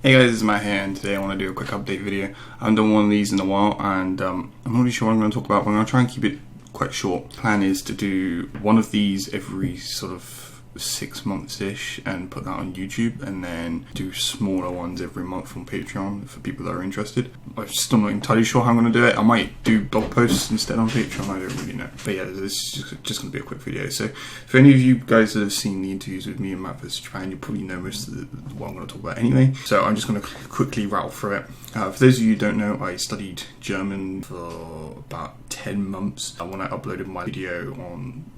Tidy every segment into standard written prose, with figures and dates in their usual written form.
Hey guys, it's Matt here, and today I want to do a quick update video. I haven't done one of these in a while, and I'm not really sure what I'm going to talk about, but I'm going to try and keep it quite short. The plan is to do one of these every sort of 6 months-ish and put that on YouTube, and then do smaller ones every month on Patreon for people that are interested. I'm still not entirely sure how I'm going to do it. I might do blog posts instead on Patreon, I don't really know. But yeah, this is just going to be a quick video. So for any of you guys that have seen the interviews with me and BritVSJapan, you probably know most of what I'm going to talk about anyway. So I'm just going to quickly rattle through it. For those of you who don't know, I studied German for about 10 months when I uploaded my video on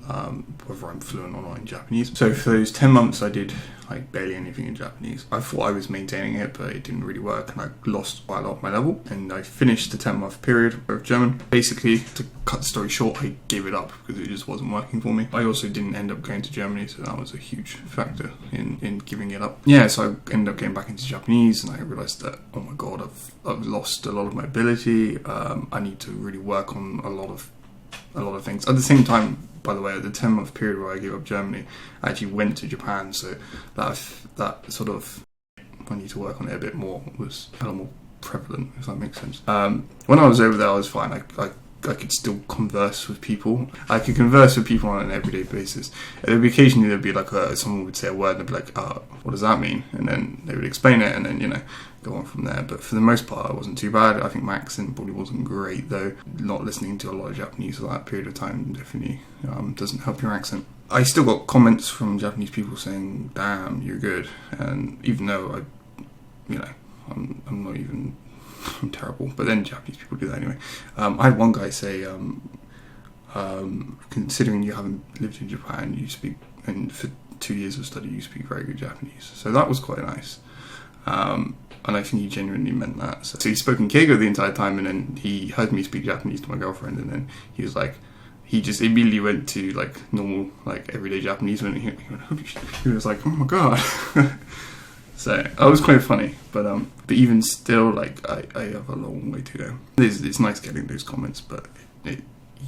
whether I'm fluent or not in Japanese. So for those 10 months I did like barely anything in Japanese. I thought I was maintaining it, but it didn't really work, and I lost quite a lot of my level, and I finished the 10-month period of German. Basically, to cut the story short, I gave it up because it just wasn't working for me. I also didn't end up going to Germany, so that was a huge factor in giving it up. Yeah, so I ended up getting back into Japanese, and I realized that, oh my god, I've lost a lot of my ability. I need to really work on a lot of things. At the same time, by the way, at the 10-month period where I gave up Germany, I actually went to Japan, so that sort of, I need to work on it a bit more, was a lot more prevalent, if that makes sense. When I was over there, I was fine. I could still converse with people. I could converse with people on an everyday basis. There would be occasionally there'd be like someone would say a word and I'd be like, what does that mean? And then they would explain it, and then go on from there. But for the most part, it wasn't too bad. I think my accent probably wasn't great though. Not listening to a lot of Japanese for that period of time definitely doesn't help your accent. I still got comments from Japanese people saying, "Damn, you're good," and even though I'm not even. I'm terrible, but then Japanese people do that anyway. I had one guy say, considering you haven't lived in Japan, you speak, and for 2 years of study you speak very good Japanese. So that was quite nice. And I think he genuinely meant that. So he spoke in Keigo the entire time, and then he heard me speak Japanese to my girlfriend, and then he was like, he just immediately went to like normal, like everyday Japanese, and he was like, oh my god. So that was quite funny, but even still, like I have a long way to go. It's nice getting those comments, but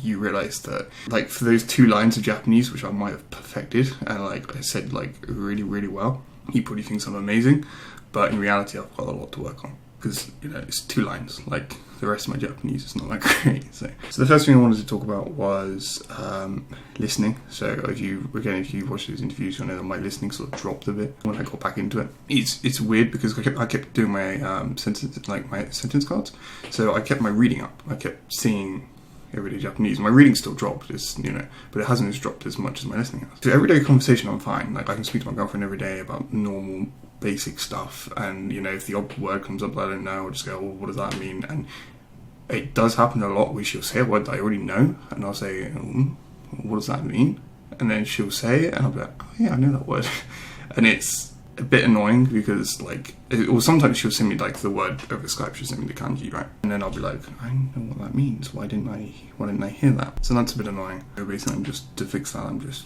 you realise that, like, for those 2 lines of Japanese, which I might have perfected, and like I said, like really, really well, he probably thinks I'm amazing, but in reality, I've got a lot to work on, because it's 2 lines. Like the rest of my Japanese is not that great. So the first thing I wanted to talk about was listening. So if you watch those interviews, you'll know that my listening sort of dropped a bit when I got back into it. It's weird because I kept doing my sentence cards. So I kept my reading up. I kept seeing everyday Japanese. My reading still dropped, but it hasn't dropped as much as my listening has. So everyday conversation, I'm fine. Like I can speak to my girlfriend every day about normal, basic stuff, and if the odd word comes up that I don't know, I'll just go, well, what does that mean? And it does happen a lot where she'll say a word that I already know, and I'll say, what does that mean? And then she'll say it, and I'll be like, oh yeah, I know that word. And it's a bit annoying because or sometimes she'll send me like the word over Skype, she'll send me the kanji, right? And then I'll be like, I know what that means, why didn't I hear that? So that's a bit annoying. So basically, to fix that, I'm just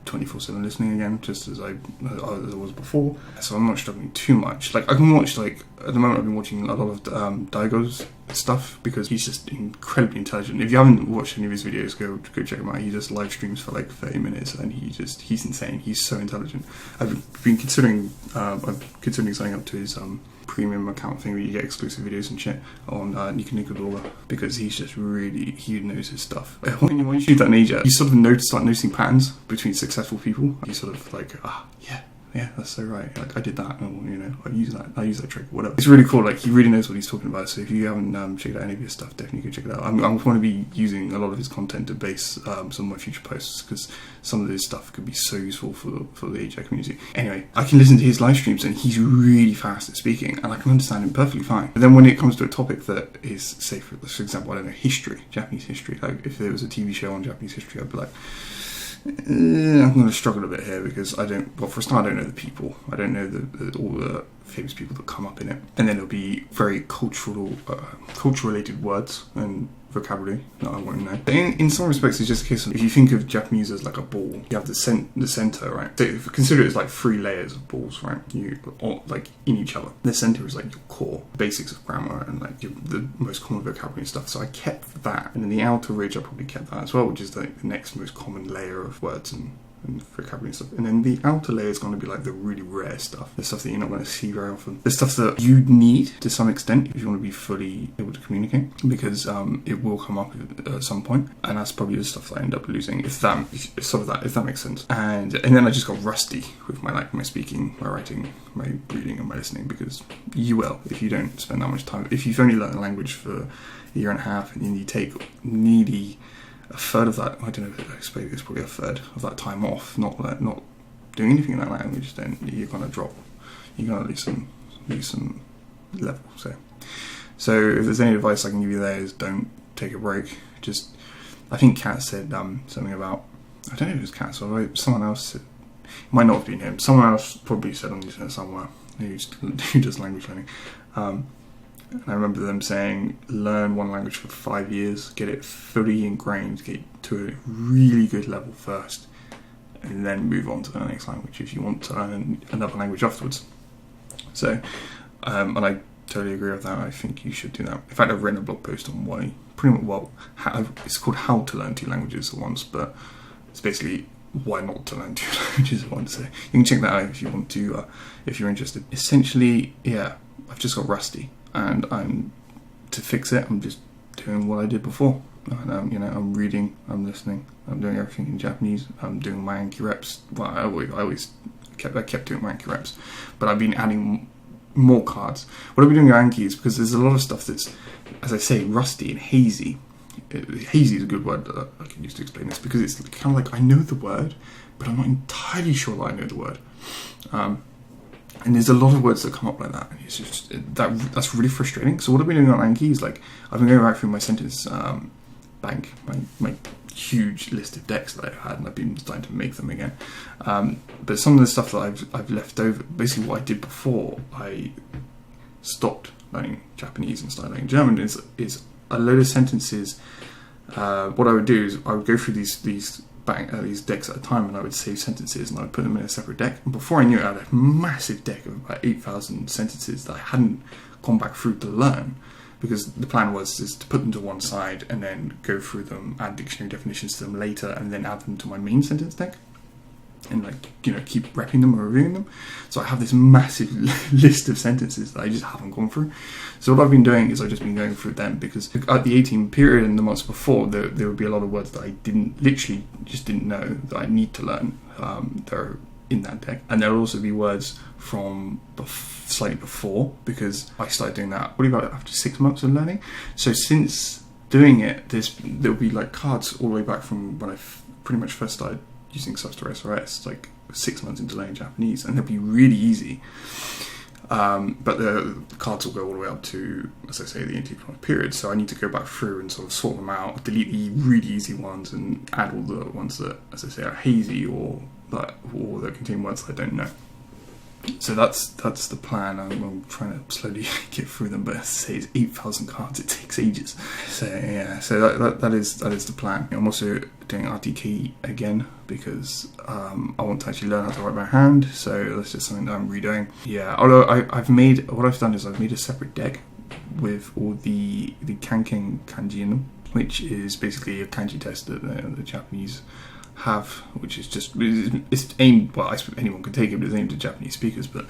24/7 listening again, just as I was before. So I'm not struggling too much. Like I can watch, like at the moment I've been watching a lot of Daigo's stuff because he's just incredibly intelligent. If you haven't watched any of his videos, go check him out. He just live streams for like 30 minutes, and he's insane. He's so intelligent. I've been considering signing up to his premium account thing where you get exclusive videos and shit on Niku Doga, because he knows his stuff. When you shoot that in AJATT, you sort of start noticing patterns between successful people. You sort of like, yeah, that's so right. Like I did that, I use that trick, whatever. It's really cool. Like he really knows what he's talking about. So if you haven't checked out any of his stuff, definitely go check it out. I'm going to be using a lot of his content to base some of my future posts, because some of this stuff could be so useful for the AJATT community. Anyway, I can listen to his live streams, and he's really fast at speaking, and I can understand him perfectly fine. But then when it comes to a topic that is, say for example, I don't know, history, Japanese history. Like if there was a TV show on Japanese history, I'd be like, I'm going to struggle a bit here, because for a start, I don't know the people. I don't know all the famous people that come up in it. And then it'll be very cultural related words and vocabulary that I won't know. But in some respects, it's just a case of, if you think of Japanese as like a ball, you have the center, right? So if you consider it as like 3 layers of balls, right? Like in each other. The center is like your core basics of grammar and like the most common vocabulary and stuff. So I kept that, and then the outer ridge, I probably kept that as well, which is like the next most common layer of words and and vocabulary and stuff. And then the outer layer is going to be like the really rare stuff, the stuff that you're not going to see very often, the stuff that you need to some extent if you want to be fully able to communicate, because it will come up at some point, and that's probably the stuff that I end up losing, if that makes sense. And then I just got rusty with my speaking, my writing, my reading, and my listening, because you will if you don't spend that much time. If you've only learned a language for a year and a half, and then you take nearly a third of that, I don't know, I suppose it's probably a third of that time off, not doing anything in that language, then you're going to drop, you're going to lose some level. So if there's any advice I can give you there, is don't take a break. Just, I think Kat said something about, I don't know if it was Kat or someone else said, it might not have been him, someone else probably said on the internet somewhere who does language learning. And I remember them saying, learn one language for 5 years, get it fully ingrained, get to a really good level first, and then move on to the next language if you want to learn another language afterwards. So, and I totally agree with that. I think you should do that. In fact, I've written a blog post on why, it's called How to Learn 2 Languages at Once, but it's basically why not to learn 2 languages at once. So you can check that out if you want to, if you're interested. Essentially, yeah, I've just got rusty. And to fix it, I'm just doing what I did before. And, I'm reading, I'm listening, I'm doing everything in Japanese. I'm doing my Anki reps. Well, I always kept doing my Anki reps, but I've been adding more cards. What I've been doing with Anki is because there's a lot of stuff that's, as I say, rusty and hazy. Hazy is a good word that I can use to explain this, because it's kind of like I know the word, but I'm not entirely sure that I know the word. And there's a lot of words that come up like that, and it's just that's really frustrating. So what I've been doing on Anki is, like, I've been going back through my sentence bank, my huge list of decks that I've had, and I've been starting to make them again. But some of the stuff that I've left over, basically what I did before I stopped learning Japanese and started learning German, is a load of sentences. What I would do is I would go through these decks at a time, and I would save sentences and I would put them in a separate deck. And before I knew it, I had a massive deck of about 8,000 sentences that I hadn't gone back through to learn, because the plan was to put them to one side and then go through them, add dictionary definitions to them later, and then add them to my main sentence deck, and keep repping them or reviewing them. So I have this massive list of sentences that I just haven't gone through. So what I've been doing is I've just been going through them, because at the 18 period and the months before, there would be a lot of words that I didn't know that I need to learn. They're in that deck, and there will also be words from slightly before, because I started doing that probably about after 6 months of learning. So since doing it, there'll be like cards all the way back from when I pretty much first started using Software SRS, like 6 months into learning Japanese, and they'll be really easy. But the cards will go all the way up to, as I say, the 18th period. So I need to go back through and sort of sort them out, delete the really easy ones, and add all the ones that, as I say, are hazy or that contain words that I don't know. So that's the plan. I'm trying to slowly get through them, but as I say, it's 8,000 cards. It takes ages. So yeah, so that is the plan. I'm also doing RTK again, because I want to actually learn how to write by hand. So that's just something that I'm redoing. Yeah, although I've made a separate deck with all the kanken kanji in them, which is basically a kanji test that the Japanese have, which is just, it's aimed, well, I suppose anyone can take it, but it's aimed at Japanese speakers. But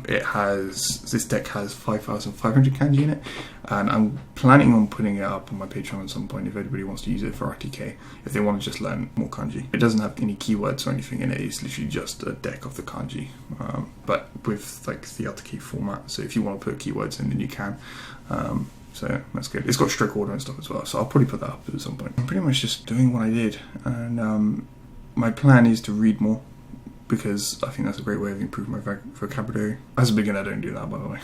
this deck has 5,500 kanji in it, and I'm planning on putting it up on my Patreon at some point if anybody wants to use it for RTK, if they want to just learn more kanji. It doesn't have any keywords or anything in it. It's literally just a deck of the kanji, but with like the RTK format. So if you want to put keywords in, then you can. So that's good. It's got stroke order and stuff as well, so I'll probably put that up at some point. I'm pretty much just doing what I did, and my plan is to read more, because I think that's a great way of improving my vocabulary. As a beginner, don't do that, by the way.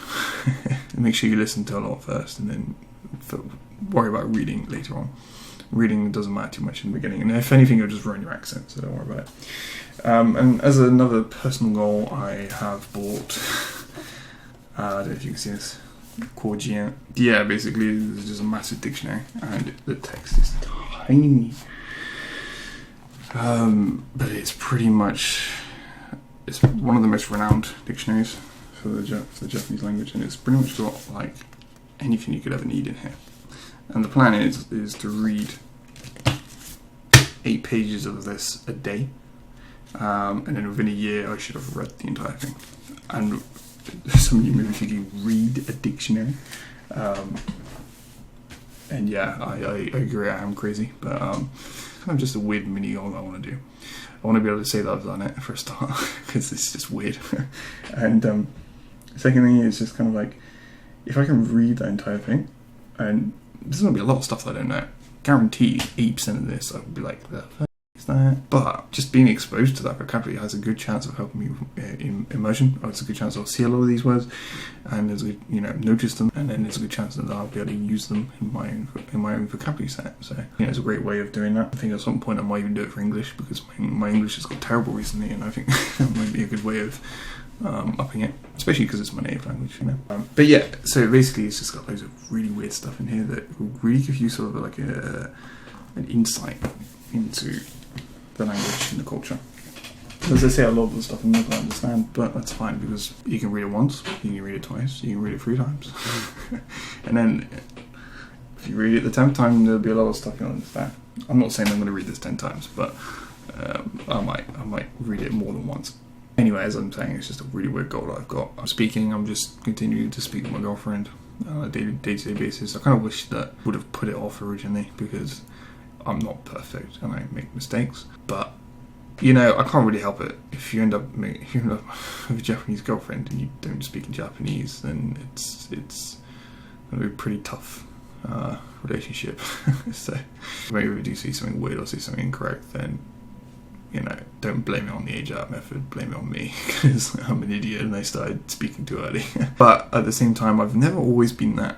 Make sure you listen to a lot first, and then worry about reading later on. Reading doesn't matter too much in the beginning, and if anything, you'll just ruin your accent, so don't worry about it. And as another personal goal, I have bought, I don't know if you can see this, Kojien. Yeah, basically there's just a massive dictionary, and the text is tiny, but it's one of the most renowned dictionaries for the Japanese language, and it's pretty much got like anything you could ever need in here. And the plan is to read 8 pages of this a day, And then within a year, I should have read the entire thing. And some of you may be thinking, read a dictionary. And yeah, I agree, I am crazy. But I'm just a weird mini goal I want to do. I want to be able to say that I've done it for a start, because it's just weird. And second thing is just kind of like, if I can read that entire thing, and there's going to be a lot of stuff that I don't know. Guaranteed 80% of this I would be like, the fuck is that? But just being exposed to that vocabulary has a good chance of helping me in immersion. Or it's a good chance I'll see a lot of these words, and there's a good, notice them, and then there's a good chance that I'll be able to use them in my own vocabulary set. So it's a great way of doing that. I think at some point I might even do it for English, because my English has got terrible recently, and I think that might be a good way of upping it, especially because it's my native language, but yeah, so basically it's just got loads of really weird stuff in here that will really give you sort of like an insight into the language and the culture. As I say, a lot of the stuff I'm not going to understand, but that's fine, because you can read it once, you can read it twice, you can read it 3 times. And then if you read it the 10th time, there'll be a lot of stuff you'll understand. I'm not saying I'm going to read this 10 times, but I might read it more than once. Anyway, as I'm saying, it's just a really weird goal that I've got. I'm just continuing to speak with my girlfriend on a day-to-day basis. I kind of wish that I would have put it off originally, because I'm not perfect and I make mistakes. But, I can't really help it. If you end up with a Japanese girlfriend and you don't speak in Japanese, then it's going to be a pretty tough relationship. So, maybe if you do see something weird or see something incorrect, then don't blame it on the AJATT method, blame it on me, because I'm an idiot and I started speaking too early. But at the same time, I've never always been that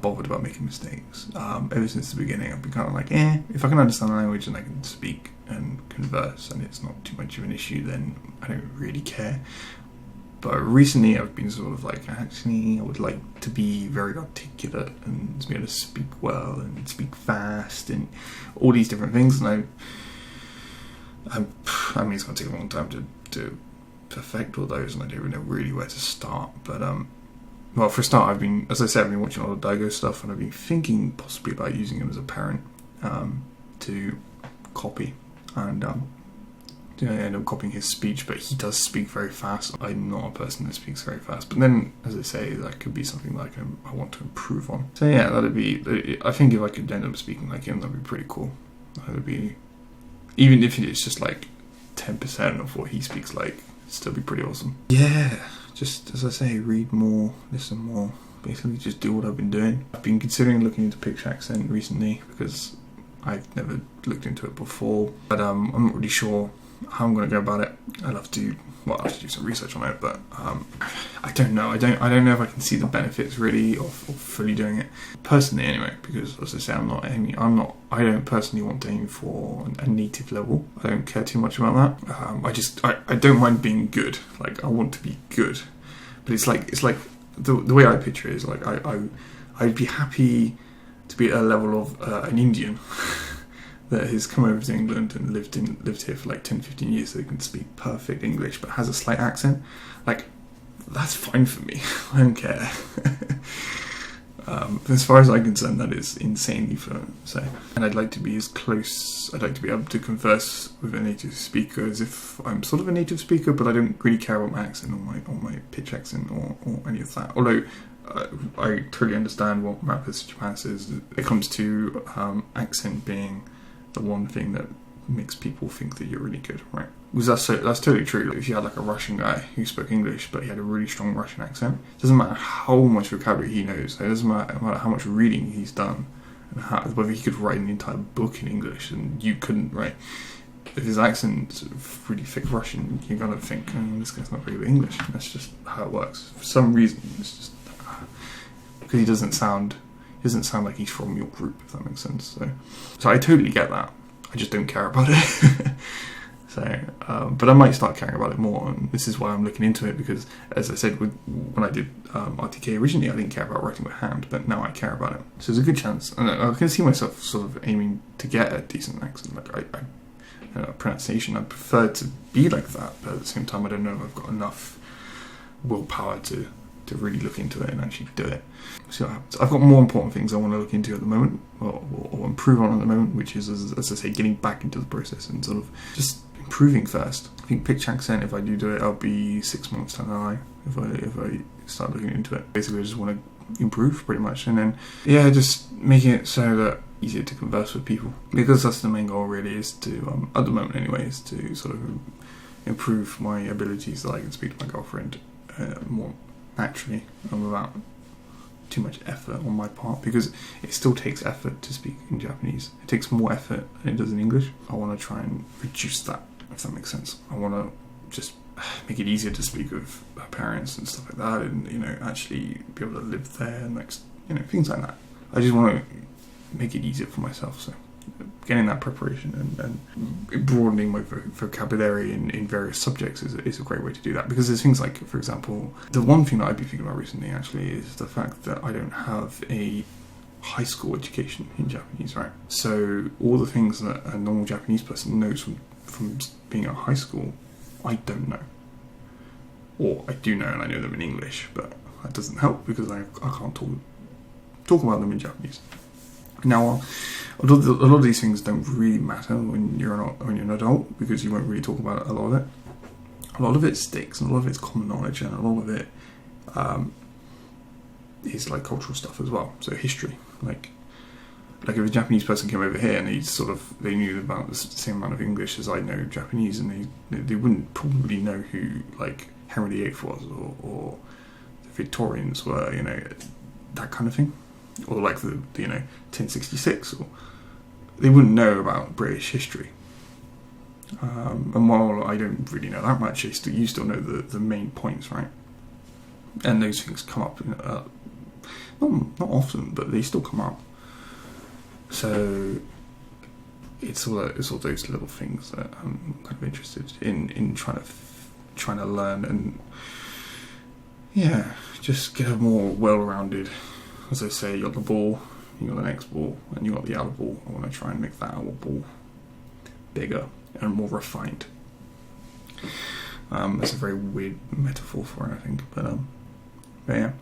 bothered about making mistakes. Ever since the beginning, I've been kind of like, if I can understand the language and I can speak and converse and it's not too much of an issue, then I don't really care. But recently I've been sort of like, actually, I would like to be very articulate and to be able to speak well and speak fast and all these different things, and I mean, it's going to take a long time to perfect all those, and I don't even know really where to start. But, well, for a start, I've been watching a lot of Daigo stuff, and I've been thinking possibly about using him as a parent to copy, and I end up copying his speech, but he does speak very fast. I'm not a person that speaks very fast, but then, as I say, that could be something like I want to improve on. So yeah, I think if I could end up speaking like him, that'd be pretty cool. That would be... Even if it's just like 10% of what he speaks like, it'd still be pretty awesome. Yeah, just as I say, read more, listen more. Basically just do what I've been doing. I've been considering looking into pitch accent recently, because I've never looked into it before. But I'm not really sure how I'm going to go about it. I'll have to do some research on it, but I don't know. I don't know if I can see the benefits really of fully doing it personally, anyway. Because as I say, I don't personally want to aim for a native level. I don't care too much about that. I don't mind being good. Like, I want to be good, but it's like the way I picture it is like I'd be happy to be at a level of an Indian. That has come over to England and lived here for like 10-15 years, so they can speak perfect English but has a slight accent. Like, that's fine for me. I don't care. As far as I'm concerned, that is insanely fluent. So, and I'd like to be able to converse with a native speaker as if I'm sort of a native speaker, but I don't really care about my accent or my pitch accent or any of that. Although I totally understand what BritVSJapan says. It comes to accent being the one thing that makes people think that you're really good, right? Because that's totally true. If you had like a Russian guy who spoke English but he had a really strong Russian accent, it doesn't matter how much vocabulary he knows, it doesn't matter how much reading he's done, and whether he could write an entire book in English and you couldn't, right? If his accent's really thick Russian, you're gonna think, this guy's not very good at English. That's just how it works. For some reason, it's just because he doesn't sound like he's from your group, if that makes sense. So I totally get that. I just don't care about it. But I might start caring about it more, and this is why I'm looking into it, because, as I said, when I did RTK originally, I didn't care about writing by hand, but now I care about it. So there's a good chance, and I can see myself sort of aiming to get a decent accent. Like pronunciation, I prefer to be like that, but at the same time, I don't know if I've got enough willpower to really look into it and actually do it. See what happens. I've got more important things I want to look into at the moment, or improve on at the moment, which is, as I say, getting back into the process and sort of just improving first. I think pitch accent, if I do it, I'll be 6 months down the line if I start looking into it. Basically, I just want to improve pretty much, and then just making it so that easier to converse with people, because that's the main goal really, is to at the moment anyway, is to sort of improve my abilities so that I can speak to my girlfriend more naturally and without too much effort on my part, because it still takes effort to speak in Japanese. It takes more effort than it does in English. I want to try and reduce that, if that makes sense. I want to just make it easier to speak with our parents and stuff like that, and actually be able to live there and things like that. I just want to make it easier for myself. So getting that preparation and broadening my vocabulary in various subjects is a great way to do that, because there's things like, for example, the one thing that I've been thinking about recently actually is the fact that I don't have a high school education in Japanese, right? So all the things that a normal Japanese person knows from being at high school, I don't know. Or I do know, and I know them in English, but that doesn't help because I can't talk about them in Japanese. Now, a lot of these things don't really matter when you're an adult, because you won't really talk about a lot of it. A lot of it sticks, and a lot of it's common knowledge, and a lot of it is like cultural stuff as well. So history, like if a Japanese person came over here and they knew about the same amount of English as I know Japanese, and they wouldn't probably know who like Henry VIII was, or the Victorians were, that kind of thing. Or like the 1066, or they wouldn't know about British history. And while I don't really know that much, you still know the main points, right? And those things come up, not often, but they still come up. So it's all those little things that I'm kind of interested in trying to learn, and just get a more well-rounded. As I say, you got the ball, you got the next ball, and you got the outer ball. I want to try and make that outer ball bigger and more refined. That's a very weird metaphor for it, I think, but yeah.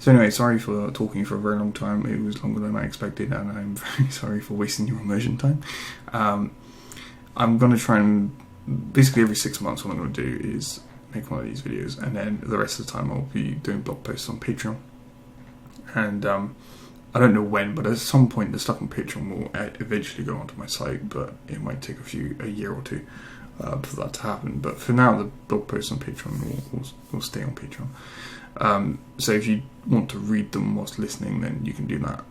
So anyway, sorry for talking for a very long time. It was longer than I expected, and I'm very sorry for wasting your immersion time. I'm going to try and, basically every 6 months, what I'm going to do is make one of these videos, and then the rest of the time I'll be doing blog posts on Patreon. And I don't know when, but at some point the stuff on Patreon will eventually go onto my site, but it might take a year or two for that to happen. But for now, the blog posts on Patreon will stay on Patreon. So if you want to read them whilst listening, then you can do that.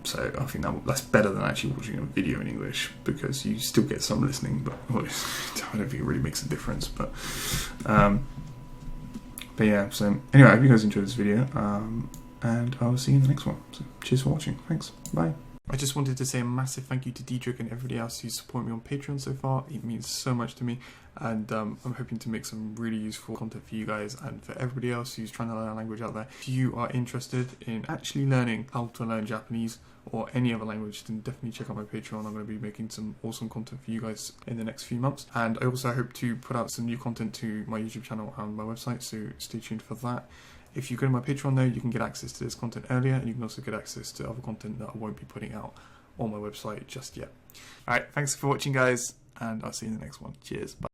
So I think that's better than actually watching a video in English, because you still get some listening, but I don't think it really makes a difference. But yeah, so anyway, I hope you guys enjoyed this video, and I'll see you in the next one. So cheers for watching. Thanks. Bye. I just wanted to say a massive thank you to Diedrich and everybody else who's supported me on Patreon so far. It means so much to me, and I'm hoping to make some really useful content for you guys and for everybody else who's trying to learn a language out there. If you are interested in actually learning how to learn Japanese or any other language, then definitely check out my Patreon. I'm going to be making some awesome content for you guys in the next few months, and I also hope to put out some new content to my YouTube channel and my website, so stay tuned for that. If you go to my Patreon though, you can get access to this content earlier, and you can also get access to other content that I won't be putting out on my website just yet. Alright, thanks for watching guys, and I'll see you in the next one. Cheers, bye.